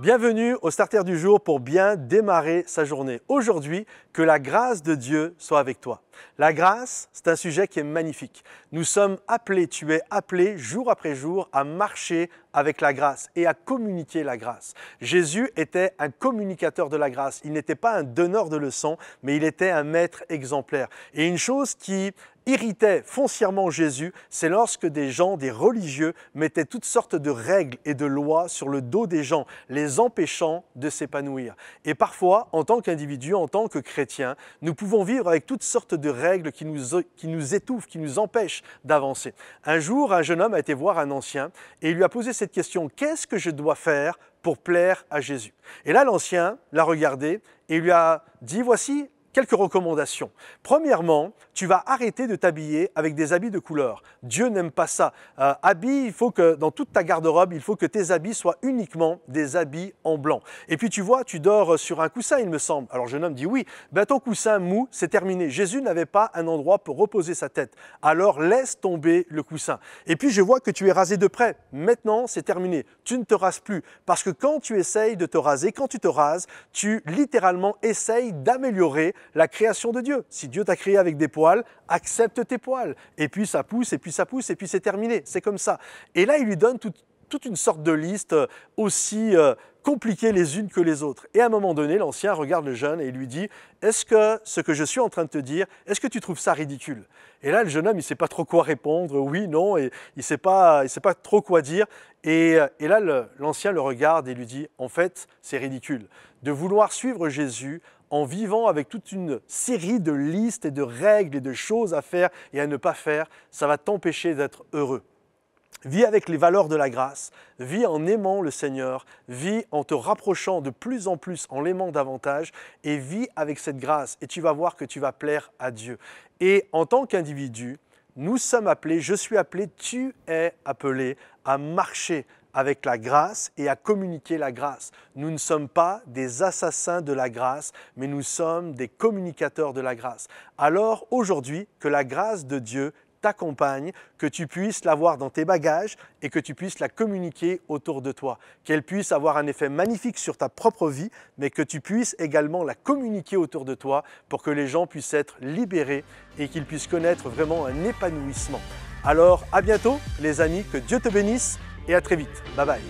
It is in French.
Bienvenue au Starter du jour pour bien démarrer sa journée. Aujourd'hui, que la grâce de Dieu soit avec toi. La grâce, c'est un sujet qui est magnifique. Nous sommes appelés, tu es appelé jour après jour à marcher avec la grâce et à communiquer la grâce. Jésus était un communicateur de la grâce. Il n'était pas un donneur de leçons, mais il était un maître exemplaire. Et une chose qui irritait foncièrement Jésus, c'est lorsque des gens, des religieux, mettaient toutes sortes de règles et de lois sur le dos des gens, les empêchant de s'épanouir. Et parfois, en tant qu'individu, en tant que chrétien, nous pouvons vivre avec toutes sortes de règles qui nous étouffent, qui nous empêchent d'avancer. Un jour, un jeune homme a été voir un ancien et il lui a posé cette question: qu'est-ce que je dois faire pour plaire à Jésus? Et là, l'ancien l'a regardé et lui a dit: voici quelques recommandations. Premièrement, tu vas arrêter de t'habiller avec des habits de couleur. Dieu n'aime pas ça. Il faut que dans toute ta garde-robe, il faut que tes habits soient uniquement des habits en blanc. Et puis tu vois, tu dors sur un coussin, il me semble. Alors le jeune homme dit: oui, ton coussin mou, c'est terminé. Jésus n'avait pas un endroit pour reposer sa tête. Alors laisse tomber le coussin. Et puis je vois que tu es rasé de près. Maintenant, c'est terminé. Tu ne te rases plus. Parce que quand tu essayes de te raser, quand tu te rases, tu littéralement essayes d'améliorer la création de Dieu. Si Dieu t'a créé avec des poils, accepte tes poils. Et puis ça pousse, et puis ça pousse, et puis c'est terminé. C'est comme ça. Et là, il lui donne toute une sorte de liste aussi compliquées les unes que les autres. Et à un moment donné, l'ancien regarde le jeune et il lui dit: est-ce que ce que je suis en train de te dire, est-ce que tu trouves ça ridicule? Et là, le jeune homme, il ne sait pas trop quoi répondre, oui, non, et il ne sait pas trop quoi dire. Et là, l'ancien le regarde et lui dit: en fait, c'est ridicule de vouloir suivre Jésus en vivant avec toute une série de listes et de règles et de choses à faire et à ne pas faire. Ça va t'empêcher d'être heureux. Vis avec les valeurs de la grâce, vis en aimant le Seigneur, vis en te rapprochant de plus en plus, en l'aimant davantage, et vis avec cette grâce et tu vas voir que tu vas plaire à Dieu. Et en tant qu'individu, nous sommes appelés, je suis appelé, tu es appelé à marcher avec la grâce et à communiquer la grâce. Nous ne sommes pas des assassins de la grâce, mais nous sommes des communicateurs de la grâce. Alors aujourd'hui, que la grâce de Dieu t'accompagne, que tu puisses l'avoir dans tes bagages et que tu puisses la communiquer autour de toi. Qu'elle puisse avoir un effet magnifique sur ta propre vie, mais que tu puisses également la communiquer autour de toi pour que les gens puissent être libérés et qu'ils puissent connaître vraiment un épanouissement. Alors, à bientôt les amis, que Dieu te bénisse et à très vite. Bye bye.